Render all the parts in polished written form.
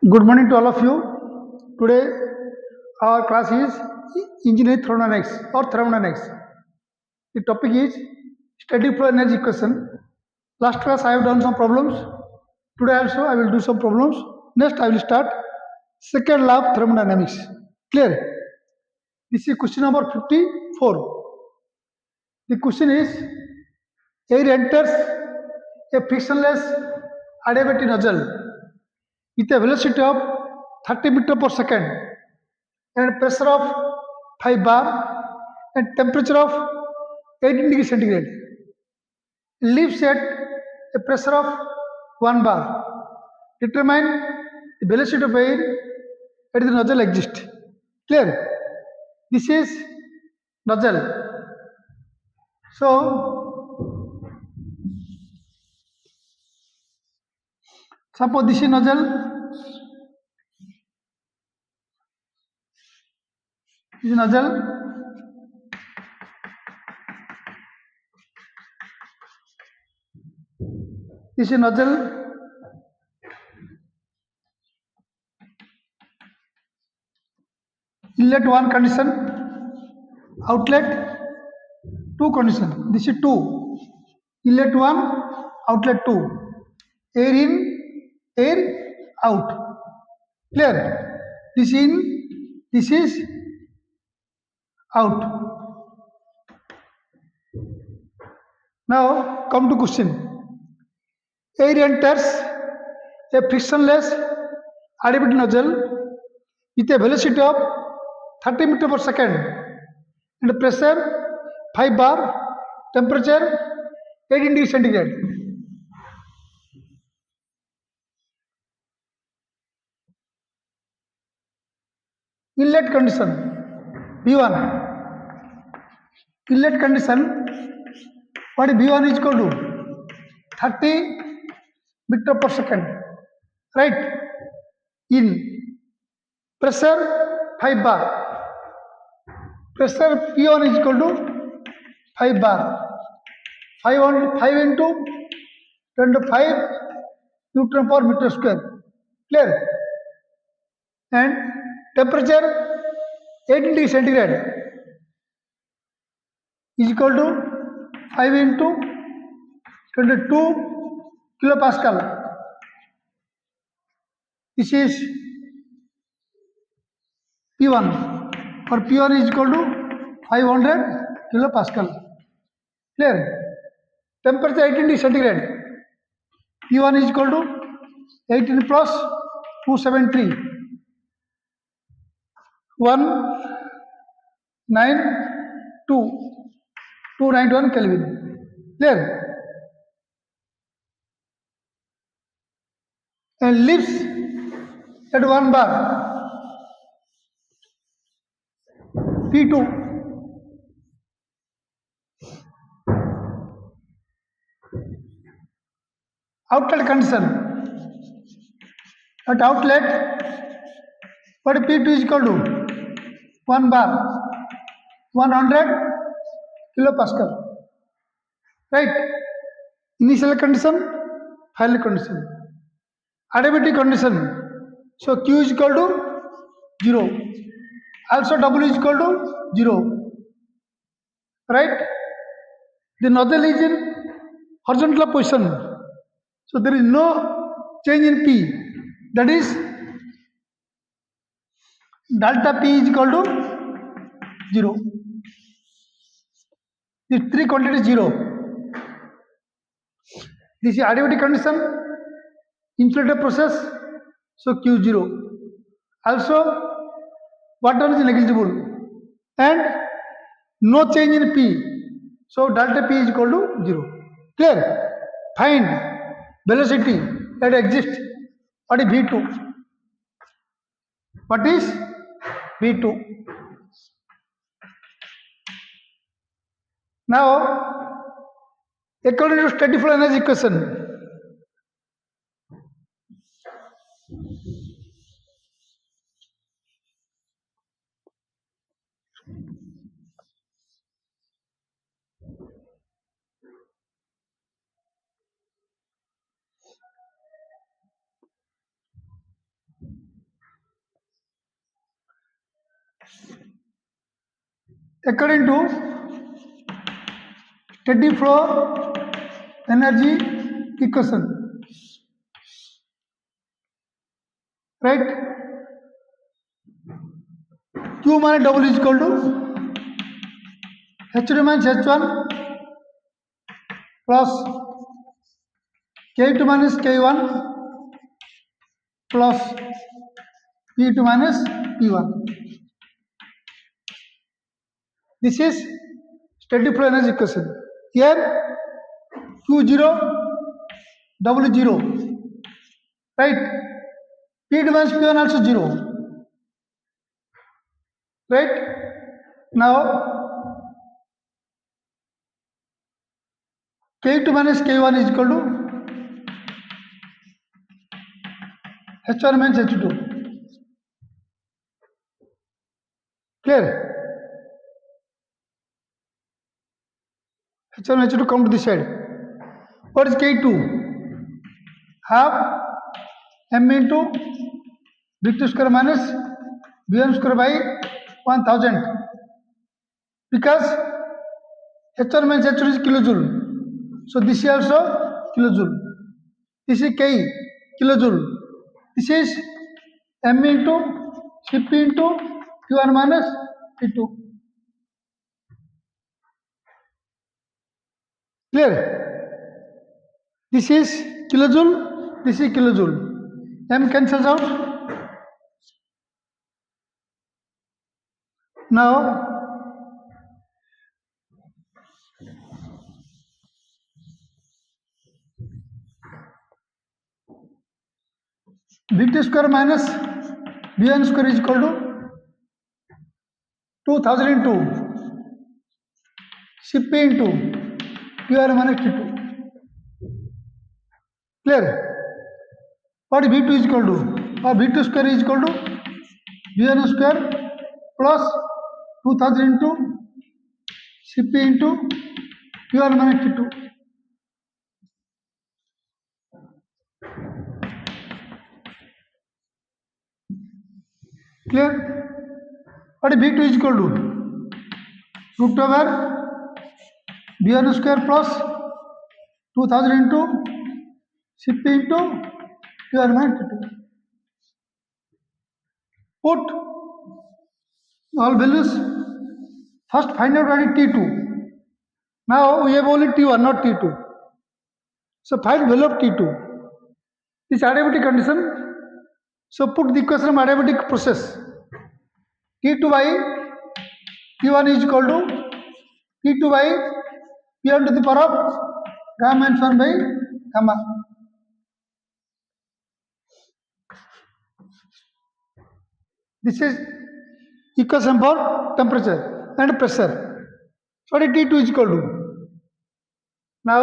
Good morning to all of you. Today our class is Engineering Thermodynamics or Thermodynamics. The topic is Steady Flow Energy Equation. Last class I have done some problems. Today also I will do some problems. Next I will start second law of thermodynamics. Clear? This is question number 54. The question is air enters a frictionless adiabatic nozzle with a velocity of 30 meter per second and pressure of 5 bar and temperature of 18 degree centigrade. Leaves at a pressure of 1 bar. Determine the velocity of air at the nozzle exist. Clear? This is nozzle. So suppose this is nozzle. This is nozzle. This is nozzle. Inlet 1 condition, outlet 2 condition. This is 2. Inlet 1, outlet 2. Air in, air out. Clear? This in, this is out. Now come to question. Air enters a frictionless adiabatic nozzle with a velocity of 30 meter per second and pressure 5 bar, temperature 18 degree centigrade. Inlet condition B1. Inlet condition, what is B1 is equal to 30 meter per second, right? In pressure 5 bar. Pressure P1 is equal to 5 bar. 5 into 10 to 5 Newton per meter square. Clear? And temperature 18 degree centigrade is equal to 5 into 22 kilopascal. This is P1 or P1 is equal to 500 kilopascal. Clear? Temperature 18 degree centigrade. P1 is equal to 18 plus 273. 291 Kelvin. Clear? And leaves at 1 bar. P2. Outlet condition. At outlet, what P2 is equal to 1 bar, 100 kilopascal. Right? Initial condition, final condition. Adiabatic condition. So Q is equal to 0. Also W is equal to 0. Right? The nozzle is in horizontal position. So there is no change in P. That is delta P is equal to 0. These three quantities 0. This is adiabatic condition, insulator process, so Q 0. Also, water is negligible and no change in P, so delta P is equal to 0. Clear? Find velocity that exists. What is V2? What is V2? Now, according to steady flow energy equation, according to steady flow energy equation, right? Q minus W is equal to H2 minus H1 plus K2 minus K1 plus P2 minus P1. This is steady flow energy equation. Here Q0, W0, right? P2 minus P1 also 0, right? Now K2 minus K1 is equal to H1 minus H2. Clear? H1 and H2 come to this side. What is K2? Half M into V2 square minus V1 square by 1000. Because H1 minus H2 is kilojoule. So this is also kilojoule. This is K, kilojoule. This is M into Cp into Q1 minus P2. Clear? This is kilojoule, this is kilojoule. M cancels out. Now V2 square minus V1 square is equal to 2000 into Cp into Q1 minus Q2. Clear? What V2 is equal to? V2 square is equal to V1 square plus 2000 into Cp into Q1 minus Q2. Clear? What V2 is equal to? Root over V1 square plus 2000 into Cp into Q1 minus Q2. Put all values. First find out what is T2. Now we have only T1, not T2. So find value of T2. This adiabatic condition. So put the equation of adiabatic process. T2 by T1 is equal to T2 by P1 to the power of gamma minus 1 by gamma. This is equation for temperature and pressure. So what is T2 is equal to? Now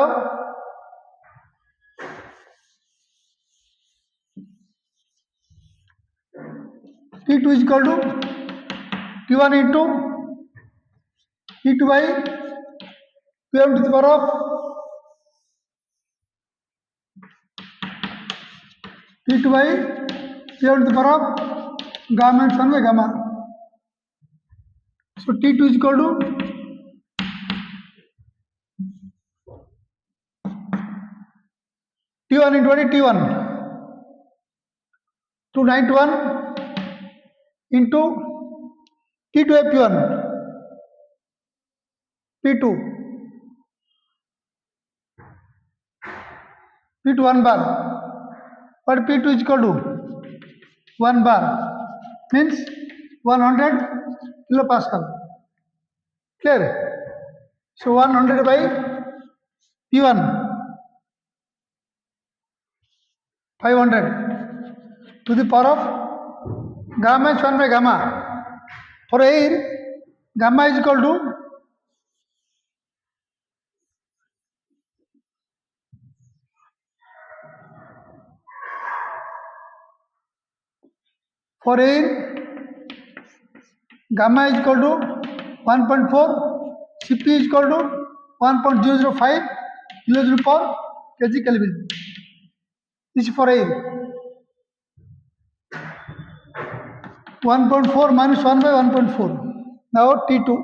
T2 is equal to T1 into T2 by P1 to the power of T2 by P1 to the power of gamma minus 1 by gamma. So T2 is equal to T1 into what is T1? 291 into T2 by P1, P2, P2 1 bar. What P2 is equal to? 1 bar means 100 kilopascal. Clear? So 100 by P1, 500 to the power of gamma is 1 by gamma. For air, gamma is equal to gamma is equal to 1.4, Cp is equal to 1.005 kilojoule per kg Kelvin. This is for air. 1.4 minus 1 by 1.4. Now T2.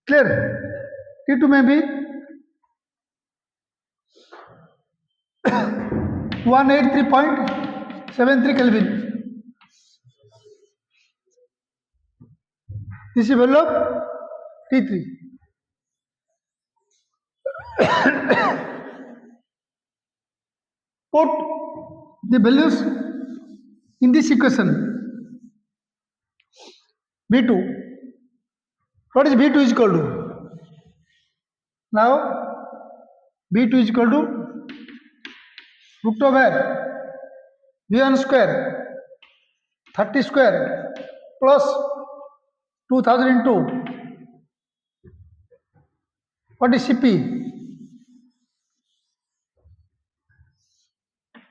Clear? T2 may be 183.73 Kelvin. This is value of T3. Put the values in this equation. V2. What is V2 is equal to? Now V2 is equal to root over V1 square 30 square plus 2000 into what is CP?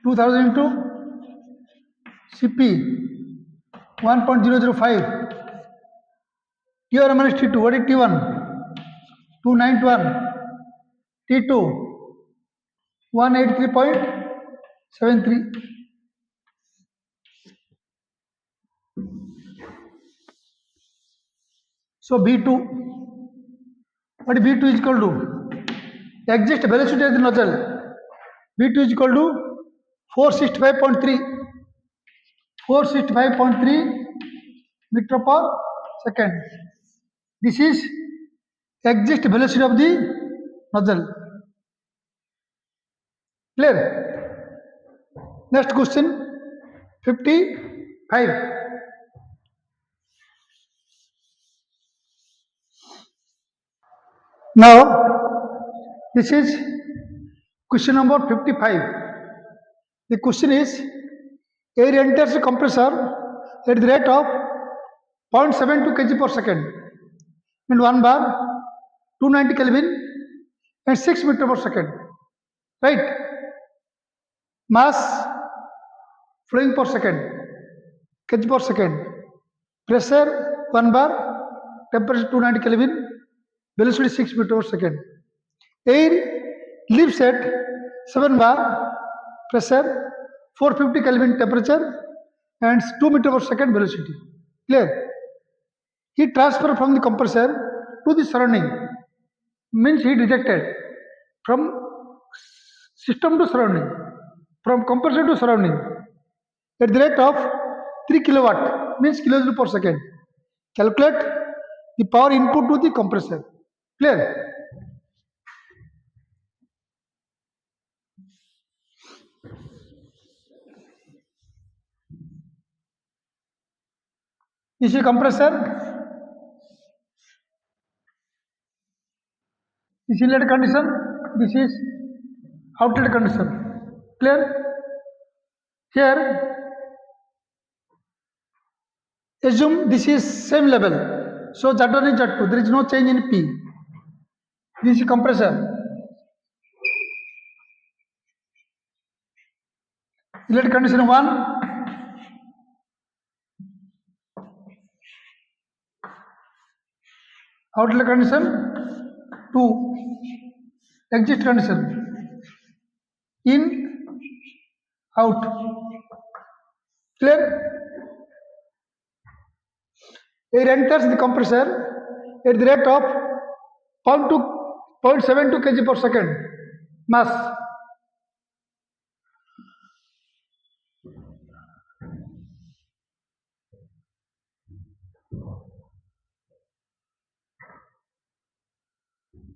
2000 into CP 1.005. T1 minus T2. What is T1? 291. T2 183.73. So B2, what B2 is equal to? Exit velocity of the nozzle. B2 is equal to 465.3. 465.3 meter per second. This is exit velocity of the nozzle. Clear? Next question 55. Now this is question number 55. The question is air enters the compressor at the rate of 0.72 kg per second and 1 bar 290 Kelvin and 6 meter per second. Right? Mass flowing per second, kg per second. Pressure 1 bar, temperature 290 Kelvin, velocity 6 meter per second. Air leaves at 7 bar, pressure 450 Kelvin temperature and 2 meter per second velocity. Clear? Heat transfer from the compressor to the surrounding means heat rejected from system to surrounding, from compressor to surrounding at the rate of 3 kilowatt means kilojoule per second. Calculate the power input to the compressor. Clear? This is compressor. This is inlet condition. This is outlet condition. Clear? Here, assume this is same level. So Z1 is Z2. There is no change in P. This is compressor. Inlet condition 1. Outlet condition 2. Exit condition in, out. Clear? Air enters the compressor at the rate of 0.72 kg per second mass.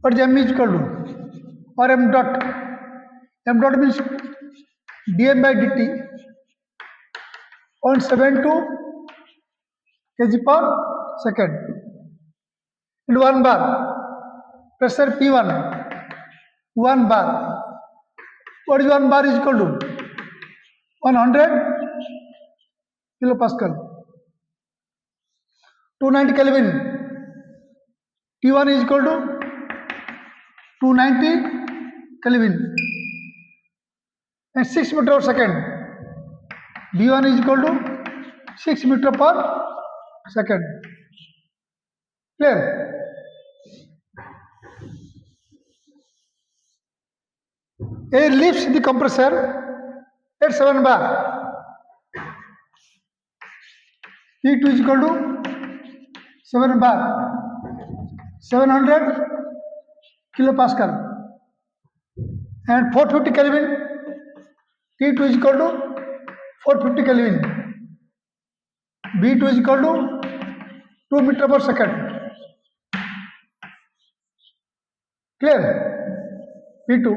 What is M is equal to? Or M dot? M dot means dm by dt 0.72 kg per second and 1 bar. Pressure P1 1 bar. What is 1 bar is equal to? 100 kilopascal. 290 Kelvin. T1 is equal to 290 Kelvin and 6 meter per second. V1 is equal to 6 meter per second. Clear? Air leaves the compressor at 7 bar. T2 is equal to 7 bar. 700 kilopascal, and 450 Kelvin, T2 is equal to 450 Kelvin, B2 is equal to 2 meter per second. Clear? P2.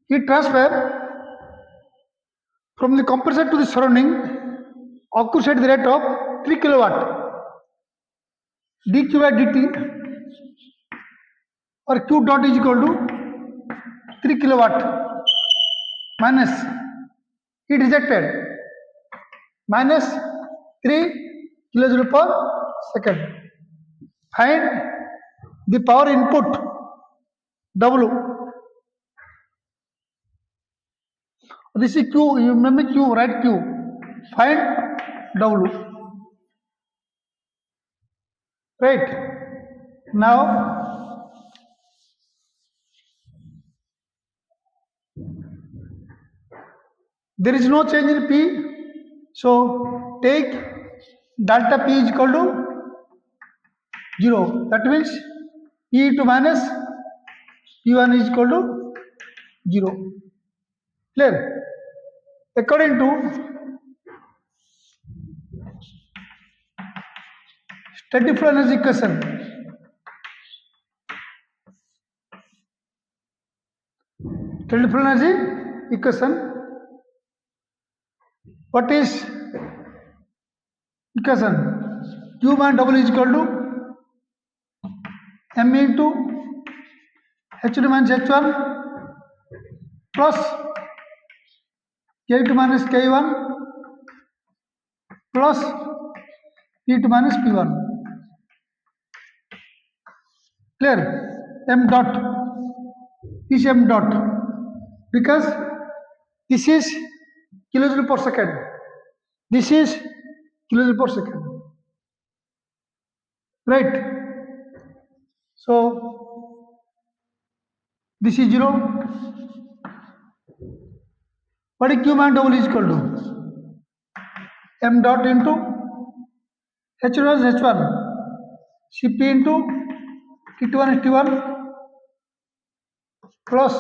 Heat transfer from the compressor to the surrounding occurs at the rate of 3 kilowatt. dq by dt or q dot is equal to 3 kilowatt minus heat rejected minus 3 kilojoule per second. Find the power input W. This is Q. You remember Q, write Q. Find W. Right. Now there is no change in P. So take delta P is equal to 0. That means P2 minus P1 is equal to 0. Clear? According to steady flow energy equation, what is equation? Q minus W is equal to M into H2 minus H1 plus K2 minus K1 plus P2 minus P1. Clear? M dot is M dot because this is kilojoule per second. This is kilojoule per second. Right? So this is 0. What is Q minus W is equal to M dot into H1 is H1 Cp into T1 is T1 plus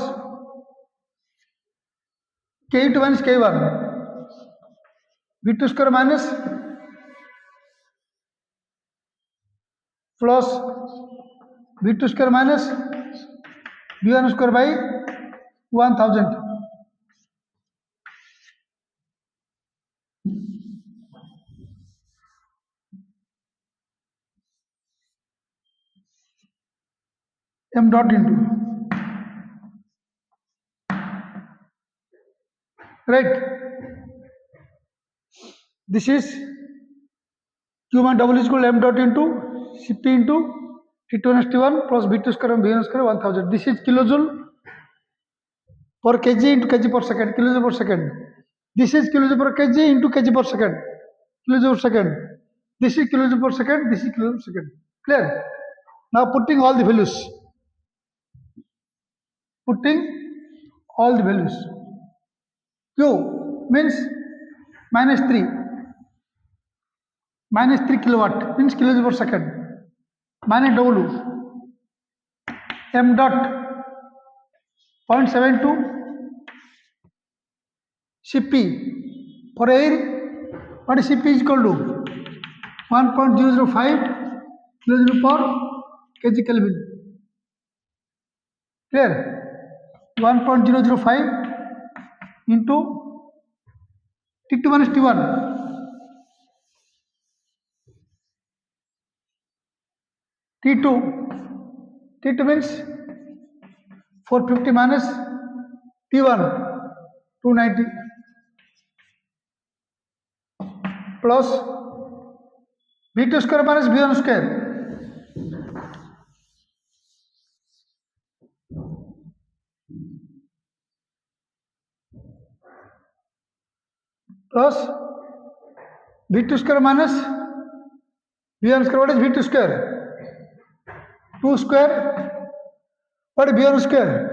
K2 minus K1 V2 square minus plus V2 square minus V1 square by 1000. M dot into, right? This is Q minus W is equal to M dot into Cp into T2 is T1 plus V2 square and V1 square 1000. This is kilojoule per kg into kg per second, kilojoule per second. This is kilojoule per kg into kg per second, kilojoule per second. This is kilojoule per second, this is kilojoule per second. Clear? Now putting all the values. Q means minus 3 kilowatt means kilojoule per second minus W M dot 0.72 Cp for air. What is Cp is equal to 1.005 kilojoule per kg Kelvin. Clear? 1.005 into T2 minus T1 T2 means 450 minus T1 290 plus V2 square minus V1 square plus V2 square minus V1 square. What is V2 square? 2 square What is V1 square?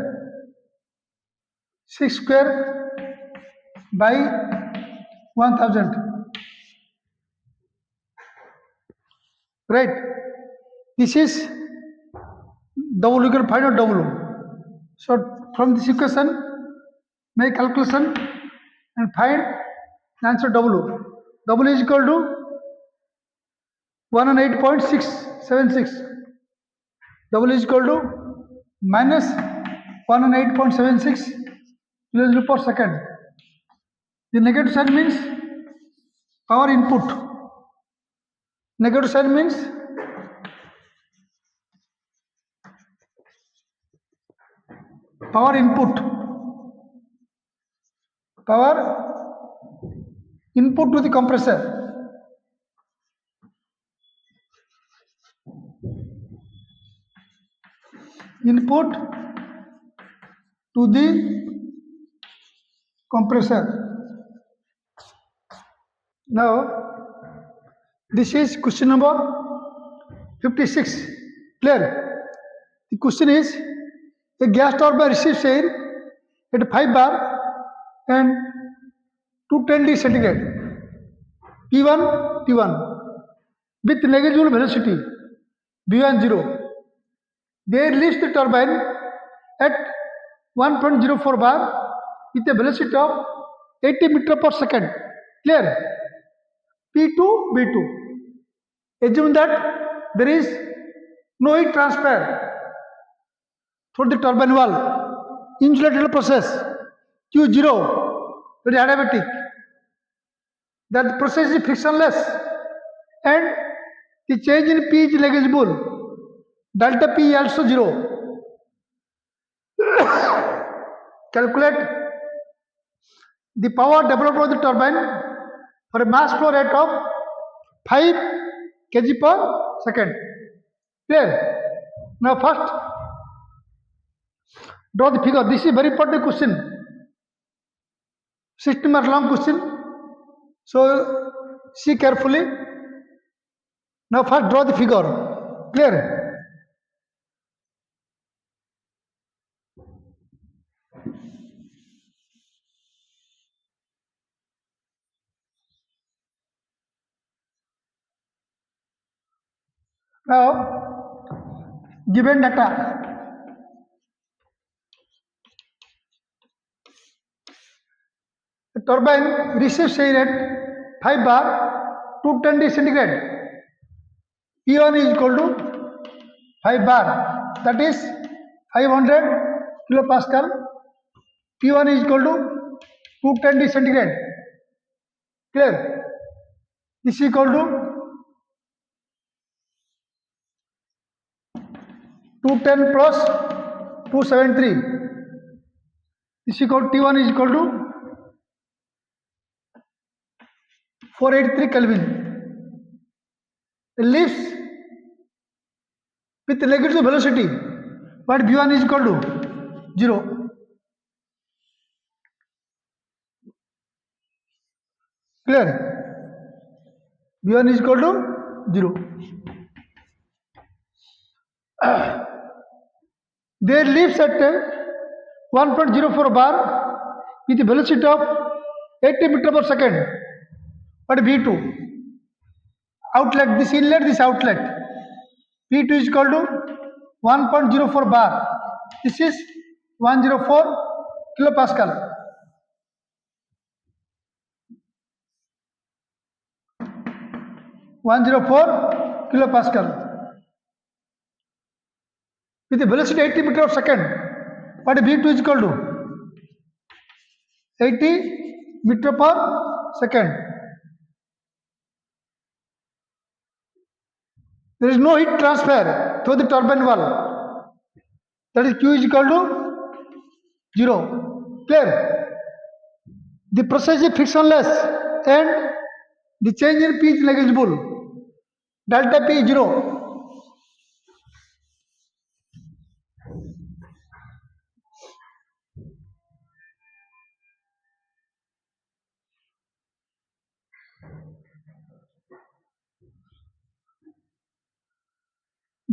6 square by 1000. Right? This is W. You can find out W. So from this equation, make calculation and find the answer W. W is equal to 108.676. W is equal to minus 108.76 kilojoule per second. The negative sign means power input. Negative sign means power input. Power input to the compressor. Input to the compressor. Now, this is question number 56. Clear? The question is, a gas turbine receives air at 5 bar and 210 centigrade. P1, T1 with negligible velocity V1 0. They release the turbine at 1.04 bar with a velocity of 80 meter per second. Clear? P2, B2. Assume that there is no heat transfer through the turbine wall. Insulated process Q0, very adiabatic. That process is frictionless and the change in P is negligible. Delta P also 0. Calculate the power developed by the turbine for a mass flow rate of 5 kg per second. Clear? Now first, draw the figure. This is very important question. 60 mark long question. So see carefully. Now first draw the figure. Clear? Now, given data, the turbine receives air at 5 bar 210 centigrade. P1 is equal to 5 bar, that is 500 kilopascal. P1 is equal to 210 centigrade. Clear? This is equal to 210 plus 273. This is equal to T1 is equal to 483 Kelvin. It leaves with negligible velocity, but V1 is equal to 0. Clear? V1 is equal to 0. There leaves at 1.04 bar with a velocity of 80 meter per second. But V2, outlet, this inlet, this outlet, V2 is equal to 1.04 bar. This is 104 kilopascal. With a velocity 80 meter per second. What V2 is equal to 80 meter per second. There is no heat transfer through the turbine wall. That is Q is equal to 0. Clear? The process is frictionless and the change in P is negligible. Delta P is 0.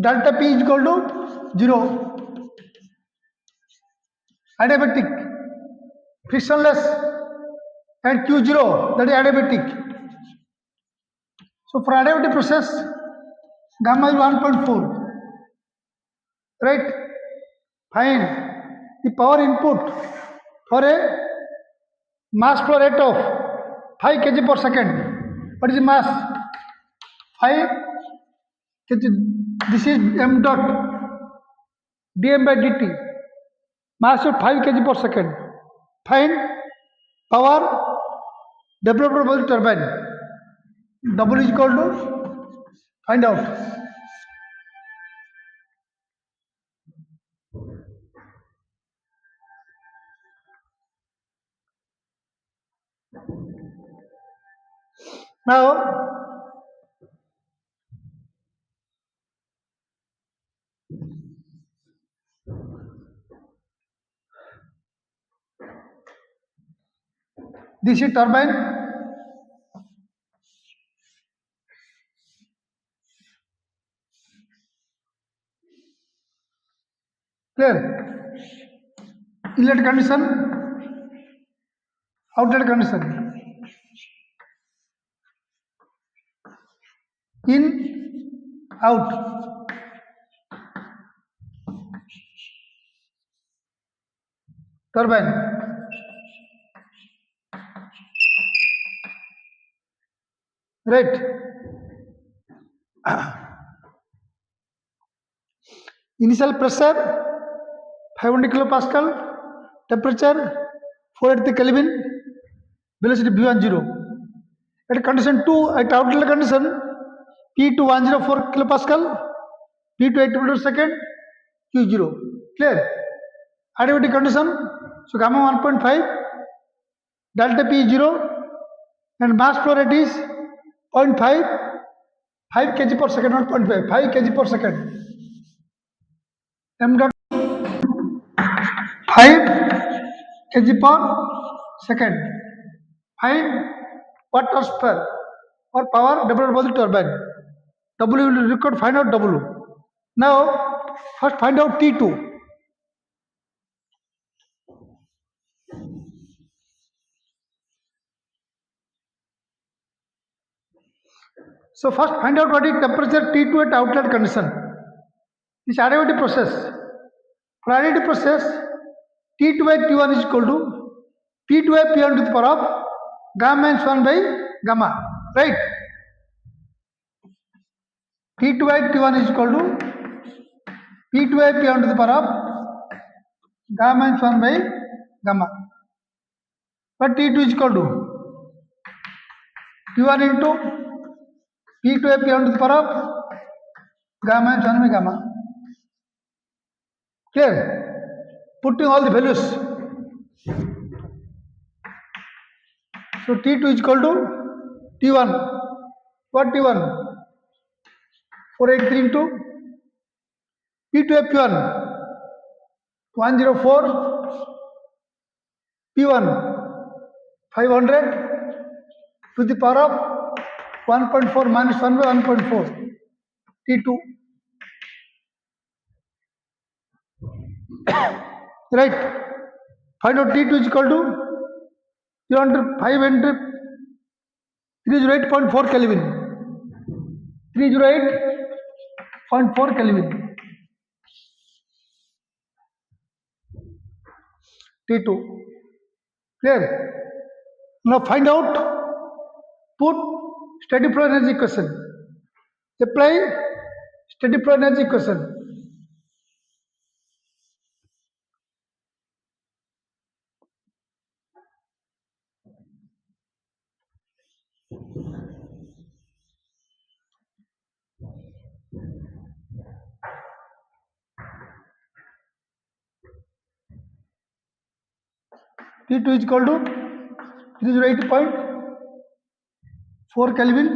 Delta P is equal to 0. adiabatic, frictionless, and Q0, that is adiabatic. So for adiabatic process, gamma is 1.4, right? Find the power input for a mass flow rate of 5 kg per second. What is the mass? 5 kg. This is m dot dm by dt. Mass of 5 kg per second. Find power developed by the turbine. W is equal to, find out. Now, this is turbine. Clear? Inlet condition, outlet condition. In, out. Turbine. Right. Initial pressure 500 kilopascal, temperature 480 Kelvin, velocity v1 0. At condition 2, at outlet condition, P2 104 kilopascal, P2 80 meter per second, Q0. Clear? Adiabatic condition, so gamma 1.5, delta P is 0, and mass flow rate is 0.5, 5 kg per second, not 0.5, 5 kg per second. M dot 5 kg per second. Find watt transfer or power developed by the turbine. W will record, find out W. Now, first find out T2. So first find out what is temperature T2 at outlet condition. This adiabatic process. For adiabatic process, T2 by T1 is equal to P2 by P1 to the power of gamma minus 1 by gamma. Right? T2 by T1 is equal to P2 by P1 to the power of gamma minus 1 by gamma. But T2 is equal to T1 into P2 by P1 to the power of gamma minus 1 by gamma. Clear? Putting all the values. So T2 is equal to T1. What T1? 483 into P2 by P1 104, P1 500 to the power of 1.4 minus 1 by 1.4, T2. Right? Find out T2 is equal to 308.4 Kelvin. 308.4 Kelvin. T2. Clear? Now find out, put steady flow energy equation. Apply steady flow energy equation. T2 is equal to 308.4 Kelvin.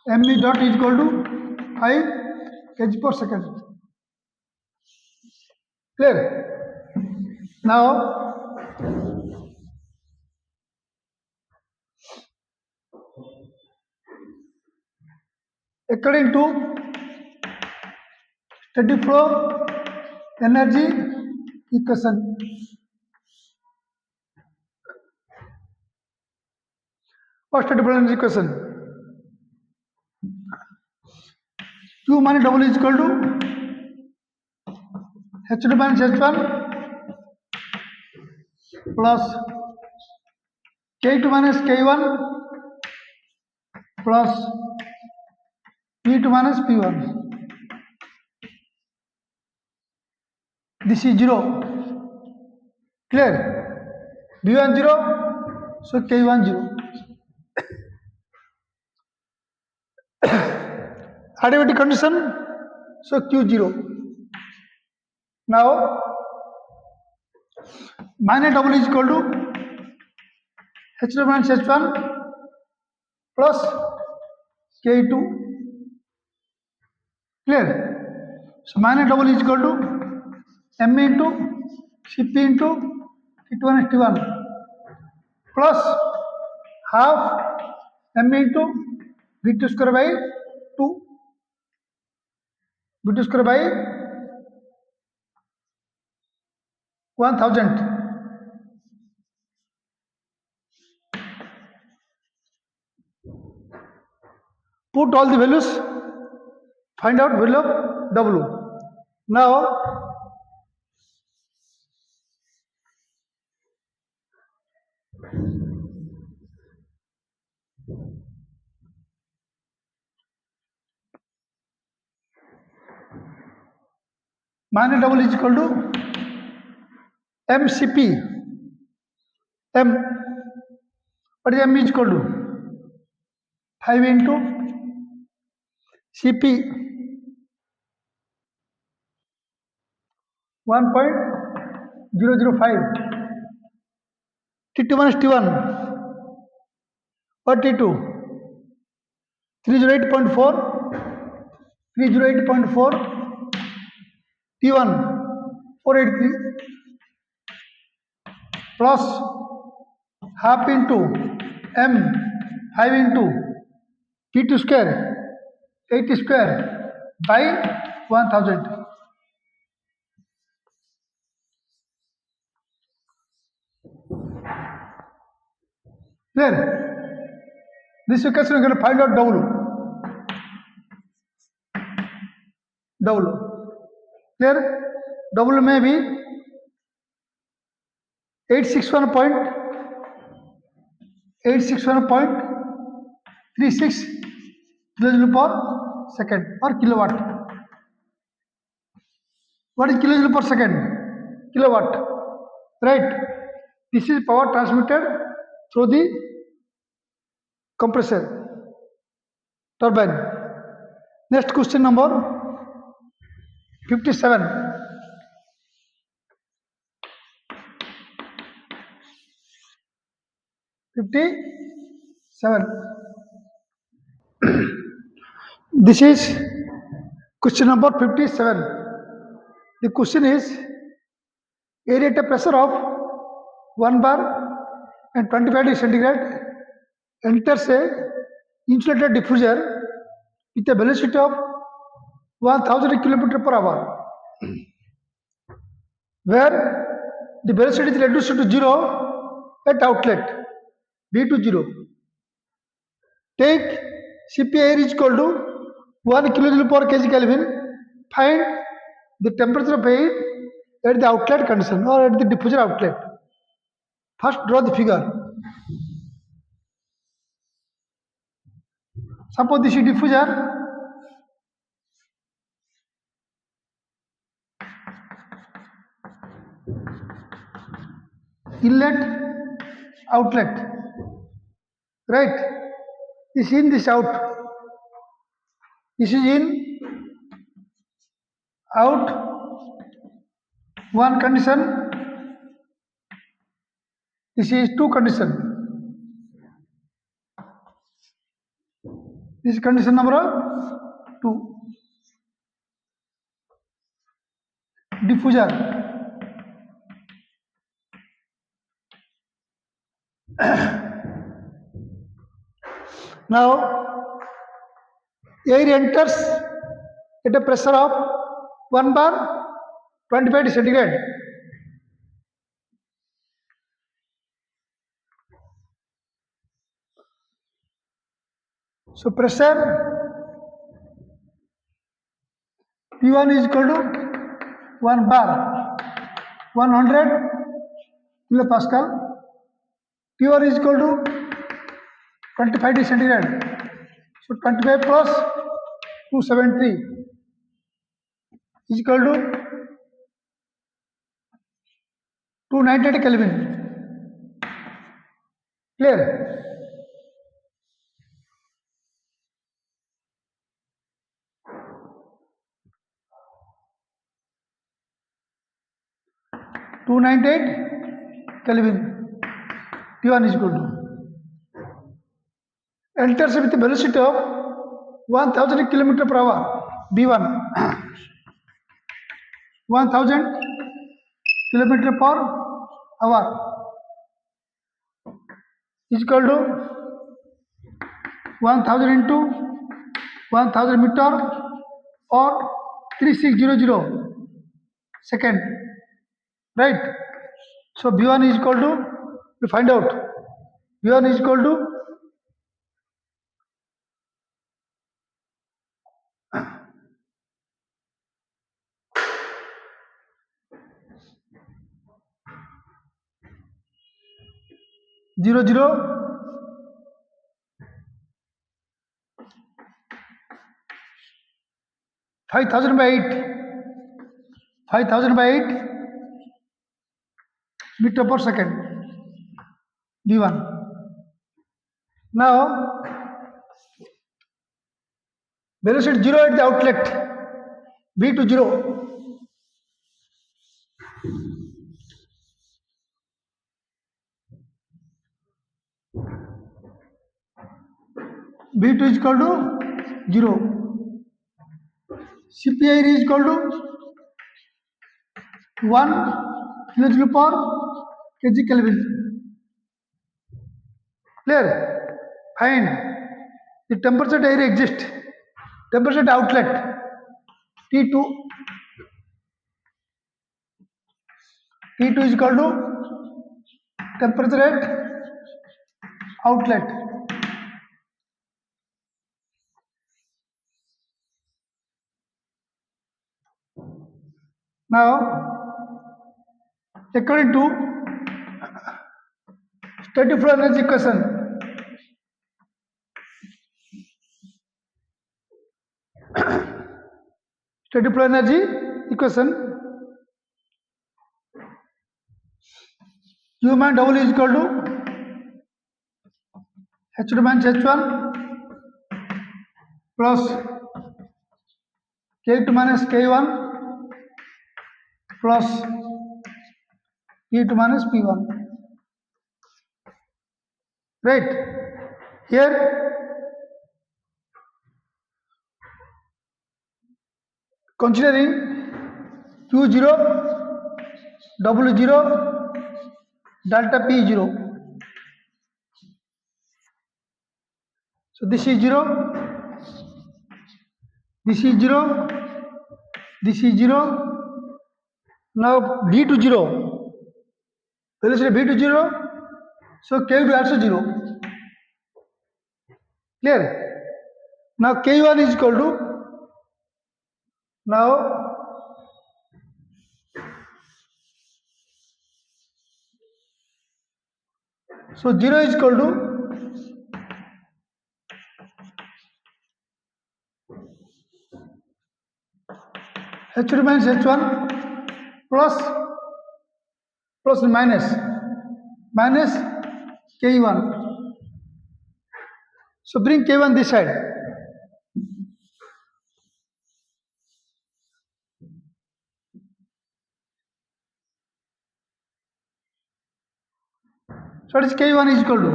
Me dot is equal to 5 kg per second. Clear? Now, according to steady flow energy equation. What's the difference equation? Q minus W is equal to H2 minus H1 plus K2 minus K1 plus P2 minus P1. This is 0. Clear? B1 0, so K1 0. Additivity condition, so Q 0. Now minus W is equal to H2 minus H1 plus K2. Clear? So minus W is equal to M into Cp into T1 is T1 plus half M into V2 square by 2 V2 square by 1000. Put all the values, find out value of W. Now minus W is equal to MCP. M, what is M is equal to 5 into Cp 1.005. T1 is T1. What T2? 308.4. 308.4. T1 483 plus half into M 5 into T2 square 80 square by 1000. Clear? This equation we are going to find out W. Clear? W may be 861.36 kilojoule per second or kilowatt. What is kilojoule per second? Kilowatt. Right? This is power transmitted through the compressor turbine. Next question number 57. 57. This is question number 57. The question is area at a pressure of 1 bar and 25 degrees centigrade enters a insulated diffuser with a velocity of 1000 km per hour, where the velocity is reduced to 0 at outlet, V to 0. Take Cp air is equal to 1 kJ per kg Kelvin. Find the temperature of air at the outlet condition or at the diffuser outlet. First draw the figure. Suppose this is diffuser. Inlet, outlet, right? This in, this out. This is in, out, one condition. This is two condition. This is condition number 2. Diffuser. Now air enters at a pressure of 1 bar 25 centigrade. So pressure P1 is equal to 1 bar, 100 kilopascal. P1 is equal to 25 degree centigrade. So 25 plus 273 is equal to 298 Kelvin. Clear? (298 Kelvin). P1 is equal to enters with the velocity of 1000 km per hour. B1 1000 km per hour is equal to 1000 into 1000 meter or 3600 second, right? So B1 is equal to find out B1 is equal to 00 5000 by 8 5000 by 8 meter per second B1. Now velocity 0 at the outlet B2 0. B2 is equal to 0. CPI is equal to 1 kilojoule per kg Kelvin. Clear? Find the temperature area exists. Temperature outlet T2 is equal to temperature at outlet. Now, according to steady flow energy equation, steady flow energy equation, Q minus W is equal to H2 minus H1 plus K2 minus K1 plus P2 minus P1. Right? Here, considering Q0, W0, delta P0. So this is 0, this is 0, this is 0. Now B to 0. Velocity B to 0. So K to also 0. Clear? Now K1 is equal to now so 0 is equal to H2 minus H1 plus minus K1. So bring K1 this side. So what is K1 is equal to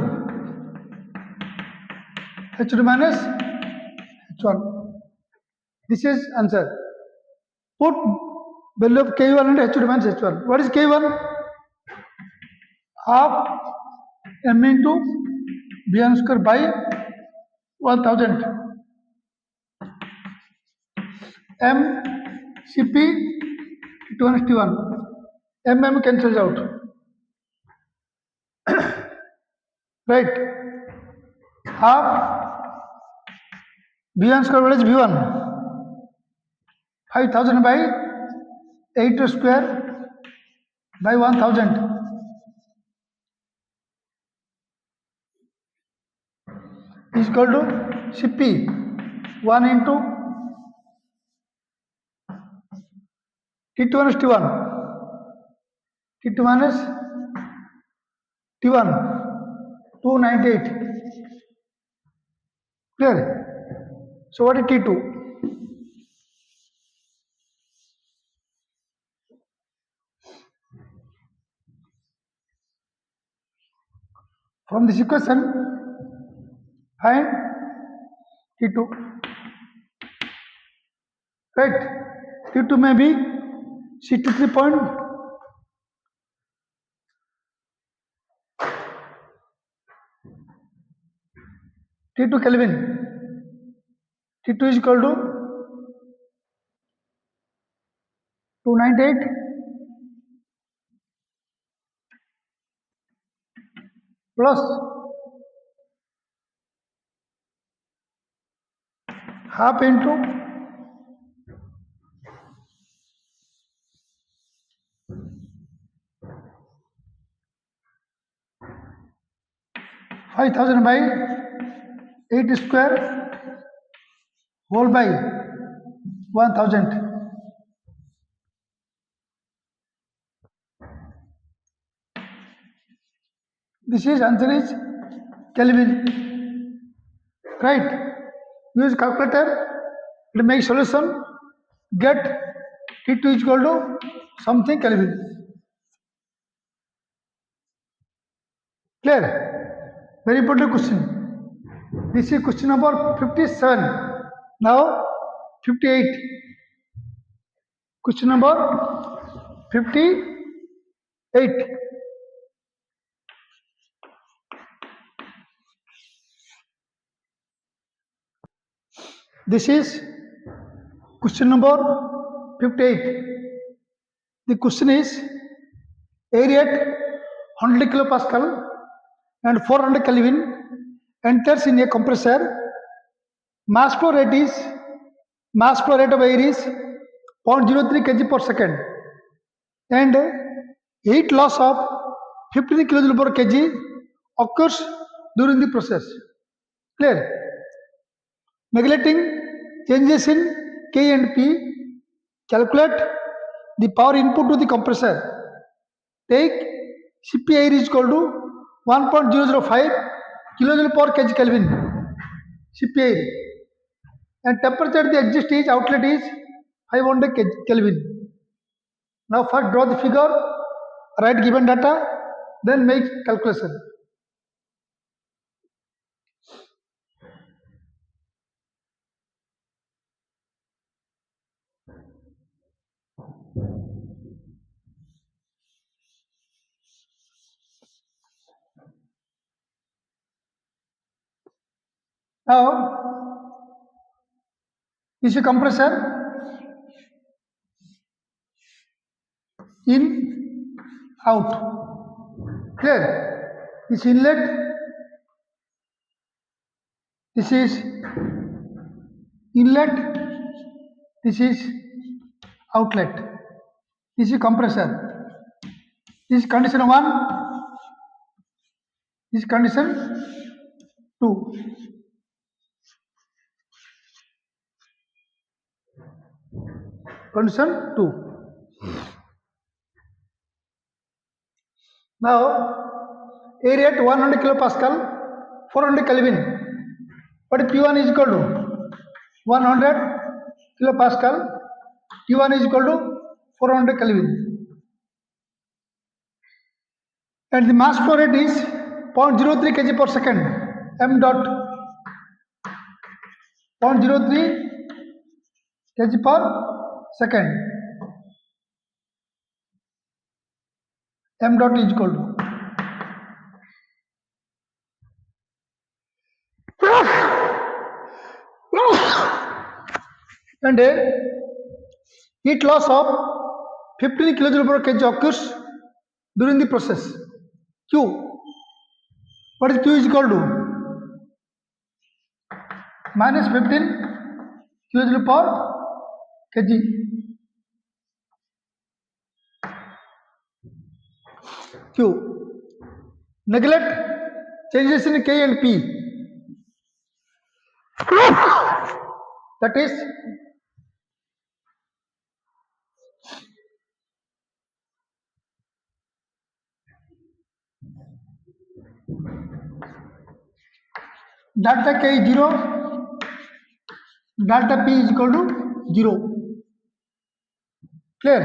H2 minus H1. This is answer. Put value of K1 and H2 minus H1. What is K1? Half M into B1 square by 1000. M Cp T1 is T1. M cancels out. Right? Half V1 square what is V1? 5000 by 8 square by 1000 is equal to Cp 1 into T2 minus T1. T2 minus T1 298. Clear? So what is T2? From this equation, find T2. Right? T2 may be 63 point T2 Kelvin. T2 is equal to 298 plus half into 5000 by 8 square whole by 1000. This is answer is Kelvin. Right? Use calculator to make solution. Get T2 is equal to something Kelvin. Clear? Very important question. This is question number 57. Now 58. Question number 58. This is question number 58. The question is air at 100 kilopascal and 400 Kelvin enters in a compressor. Mass flow rate of air is 0.03 kg per second and heat loss of 15 kJ per kg occurs during the process. Clear? Neglecting changes in K and P, calculate the power input to the compressor. Take Cp air is equal to 1.005 kJ per kg Kelvin. Cp air. And temperature at the exit is outlet is 500 Kelvin. Now first draw the figure, write given data, then make calculation. Now this is a compressor, in, out. Clear? This inlet, this is inlet, this is outlet. This is compressor. This is condition 1, this is condition 2. Condition 2. Now air at 100 kilopascal, 400 Kelvin. But P1 is equal to 100 kilopascal, T1 is equal to 400 Kelvin. And the mass flow rate is 0.03 kg per second. M dot 0.03 kg per second. M dot is equal to and heat loss of 15 kJ per kg occurs during the process. Q. What is Q is equal to? minus 15 kilojoule per kg. Q. Neglect changes in K and P. That is delta K is 0, delta P is equal to 0. Clear?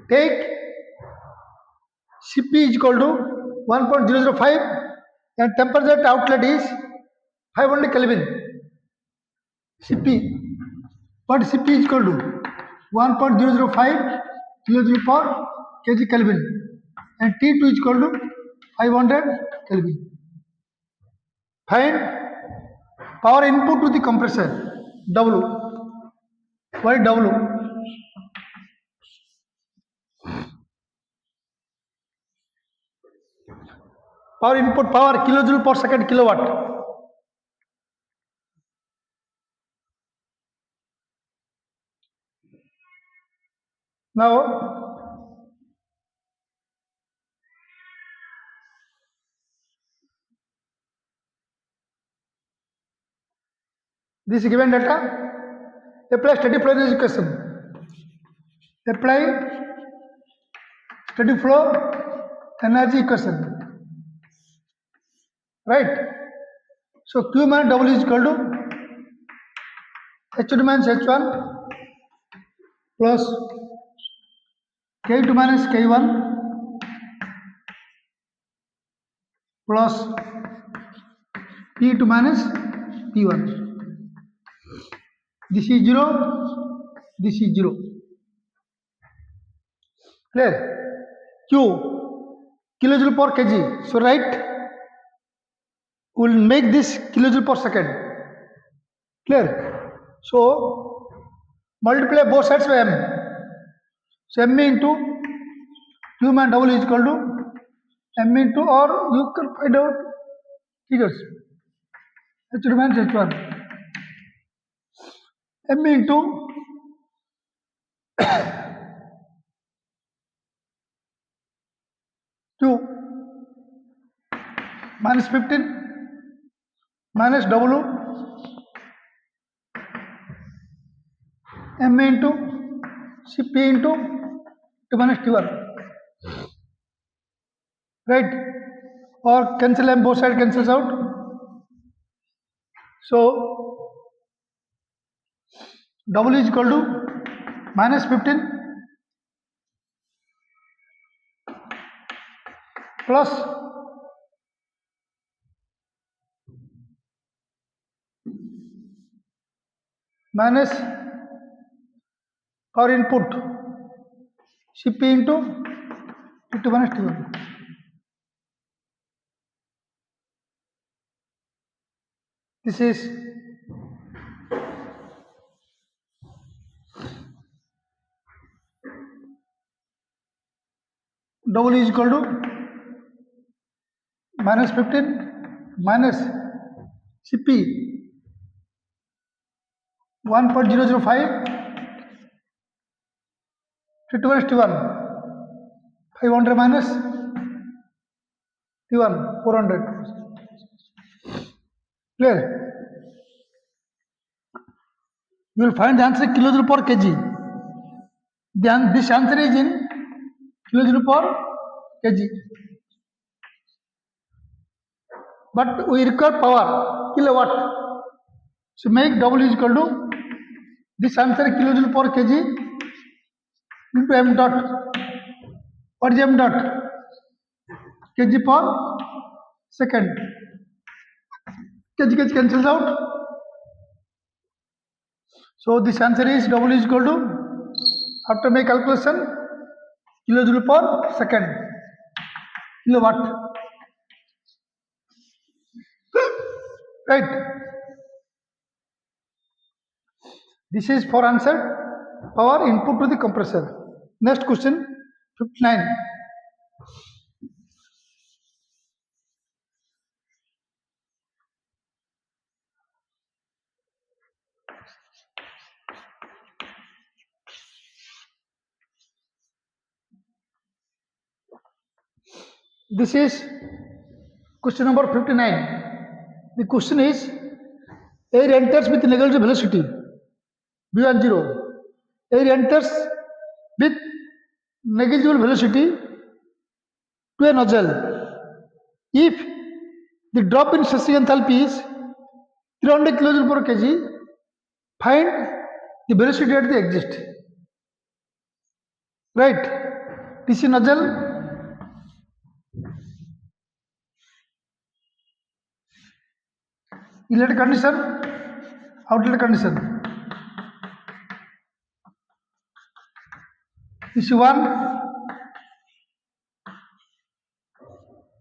Take Cp is equal to 1.005 and temperature at outlet is 500 Kelvin. Cp, but Cp is equal to 1.005 kilojoule per kg Kelvin and T2 is equal to 500 Kelvin. Find power input to the compressor W. Why W? Power input power kilojoule per second kilowatt. Now this given data, apply steady flow energy equation. Apply steady flow energy equation. Right? So Q minus W is equal to H2 minus H1 plus K2 minus K1 plus P2 minus P1. This is 0, this is 0. Clear? Q, kilojoule per kg. So right, we will make this kilojoule per second. Clear? So multiply both sides by M. So M into Q minus W is equal to M into, or you can find out figures. H2 minus H1. M into Q minus 15 minus W M into Cp into T minus T1. Right? Or cancel M, both sides cancels out. So W is equal to minus 15 plus minus power input Cp into T2 minus T1. This is W is equal to minus 15 minus Cp 1.005 T2 minus T1 500 minus T1 400. Clear? You will find the answer kilojoule per kg. This answer is in kilojoule per kg. But we require power kilowatt. So make W is equal to this answer kilojoule per kg into M dot. What is M dot? Kg per second. Kg cancels out. So this answer is W is equal to, after make calculation, kilojoule per second, kilowatt. Right? This is for answer power input to the compressor. Next question 59. This is question number 59. The question is, air enters with negligible velocity v1 0. Air enters with negligible velocity to a nozzle. If the drop in stress enthalpy is 300 kJ per kg, find the velocity at the exit. Right? This is nozzle. Inlet condition, outlet condition. This is 1,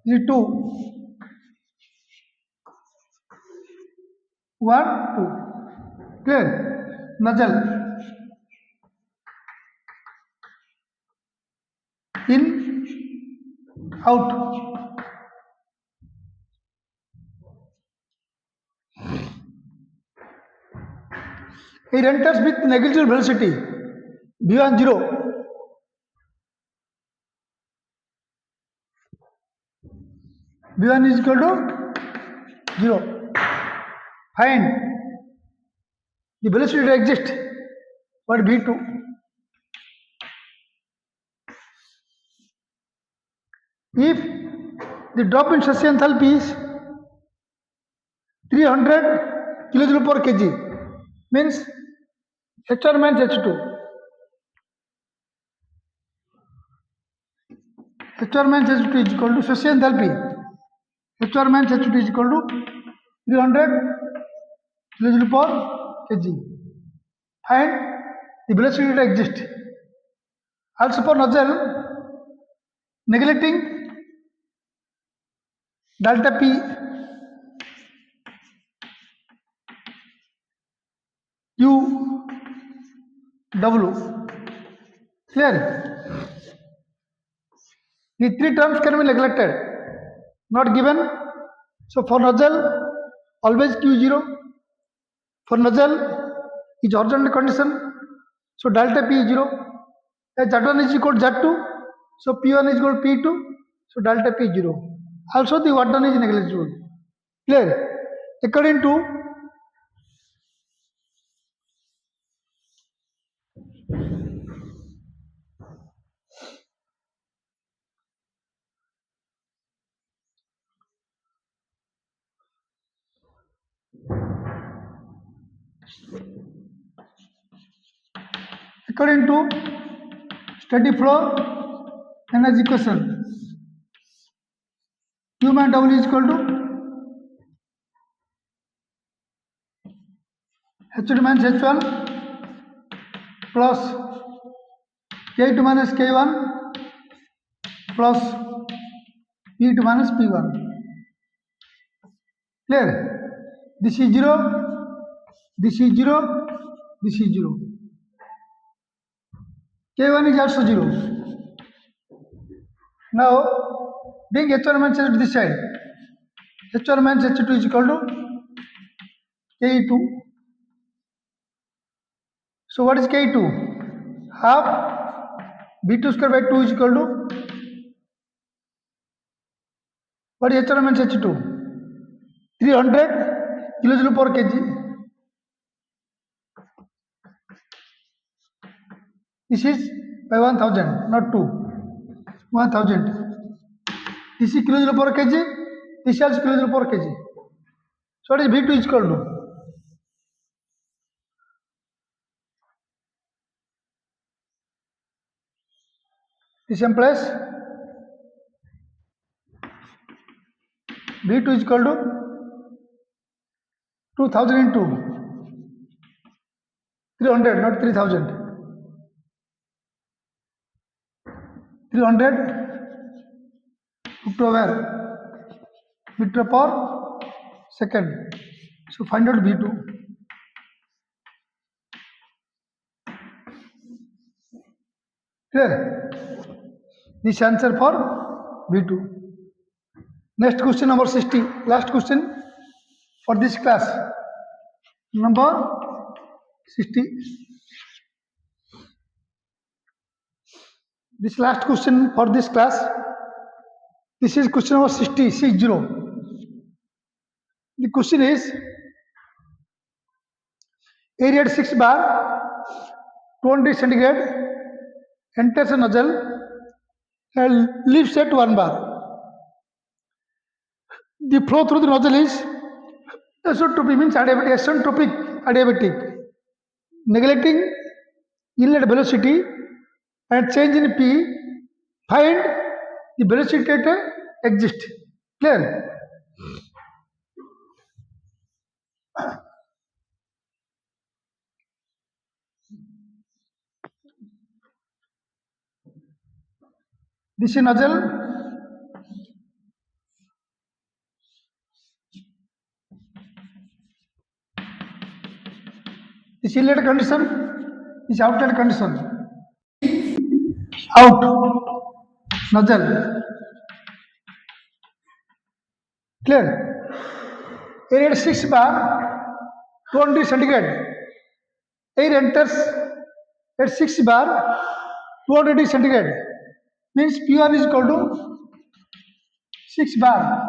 this is 2, 1, 2. Clear? Nozzle. In, out. It enters with negligible velocity v1 0. v1 is equal to 0. Find the velocity to exist for v2. If the drop in stress enthalpy is 300 kJ per kg, means H1 minus H2. H1 minus H2 is equal to stress enthalpy. H1 minus H2 is equal to 300 kJ per kg. Find the velocity to exist. Also for nozzle, neglecting delta P U W. Clear? The three terms can be neglected, not given. So for nozzle, always Q0. For nozzle is horizontal condition, so delta P is 0. As Z1 is equal to Z2, so P1 is equal to P2, so delta P is 0. Also the work done is negligible. Clear? According to steady flow energy equation, Q minus W is equal to H2 minus H1 plus K2 minus K1 plus P2 minus P1. Clear? This is 0, this is 0, this is 0. K1 is also 0. Now, bring H1 minus H2 to this side. H1 minus H2 is equal to K2. So what is K2? Half B2 square by 2 is equal to, what is H1 minus H2? 300 kJ per kg. This is by 1000, not 2. 1000. This is kJ per kg. This is also kJ per kg. So what is V2 is equal to? This implies V2 is equal to 2000 into 300, not 3000. 300 put over meter per second. So find out V2. Clear? This answer for V2. Next question number 60. Last question for this class. Number 60. This last question for this class. This is question number 60. The question is area at 6 bar, 200 centigrade, enters a nozzle and leaves at 1 bar. The flow through the nozzle is asymptotic, means adiabatic, neglecting inlet velocity and change in P, find the velocity at exit. Clear? This is nozzle. This inlet condition, this outlet condition. Out, nozzle. Clear? Area at 6 bar, 200 centigrade. Air enters at 6 bar, 200 centigrade. Means P1 is equal to 6 bar,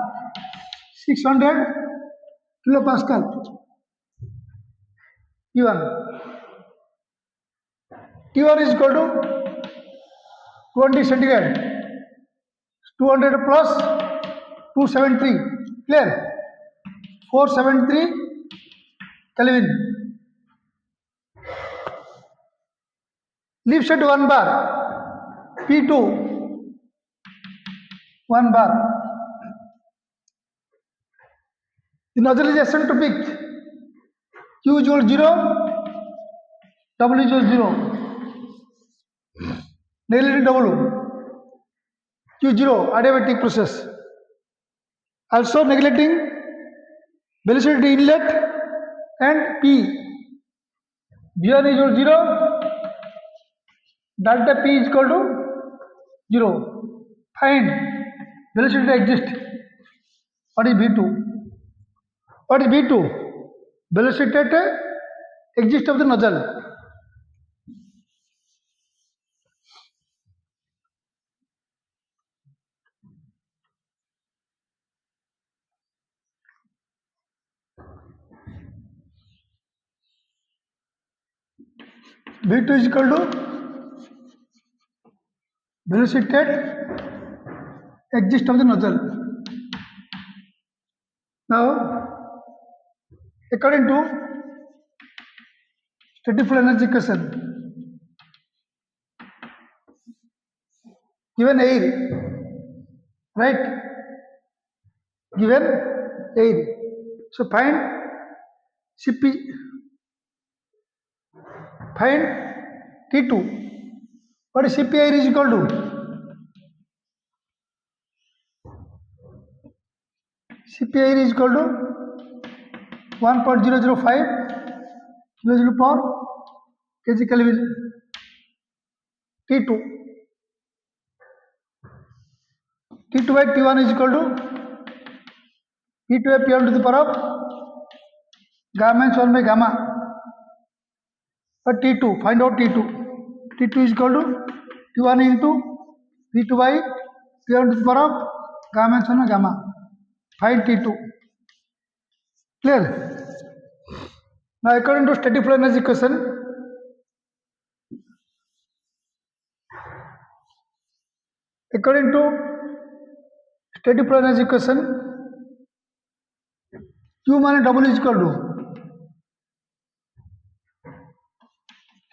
600 kilopascal. P1. T1 is equal to 20 centigrade. 200 plus 273. Clear? 473 Kelvin. Leaves at 1 bar. P2 1 bar. The nozzle is asymptotic. Q is equal to 0, W is equal to 0. Neglecting W. Q 0, adiabatic process. Also neglecting velocity inlet and P. V1 is equal to 0. Delta P is equal to 0. Find velocity exist. What is V2? What is V2? Velocity at exit of the nozzle. V2 is equal to velocity at exit of the nozzle. Now, according to static flow energy equation, given air, right? Given air. So find Cp, find T2. What is Cp air is equal to? Cp air is equal to 1.005 kilojoule per kg Kelvin. T2. T2 by T1 is equal to P2 by P1 to the power of gamma is 1 by gamma. But T2, find out T2. T2 is equal to T1 into P2 by P1 to the power of gamma is 1 by gamma. Find T2. Clear? Now, according to static flow energy equation, Q minus W is equal to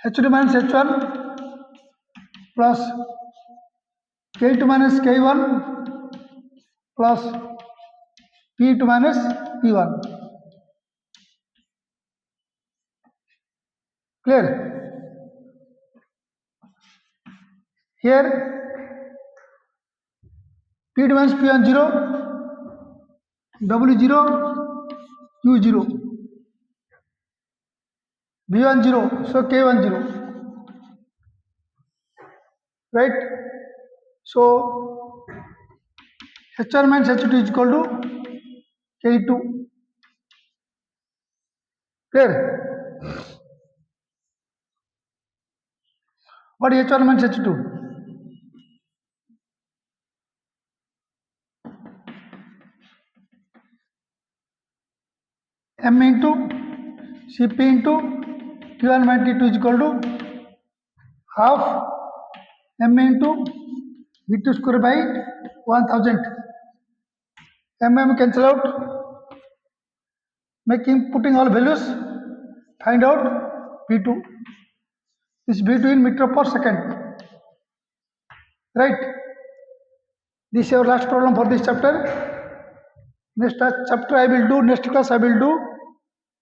H2 minus H1 plus K2 minus K1 plus P2 minus P1. Clear? Here P2 minus P1 0, W 0, Q 0, V1 0, so K1 0. Right? So H1 minus H2 is equal to K2. Clear? What is H1 minus H2? M into Cp into Q1 minus T2 is equal to half M into V2 square by 1000. Cancel out, putting all values, find out V2. This V2 in meter per second, right? This is our last problem for this chapter. Next chapter I will do, next class I will do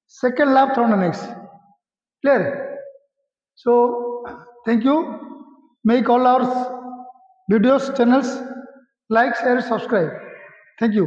second law of thermodynamics. Clear? So thank you. Make all our videos, channels, like, share, subscribe. Thank you.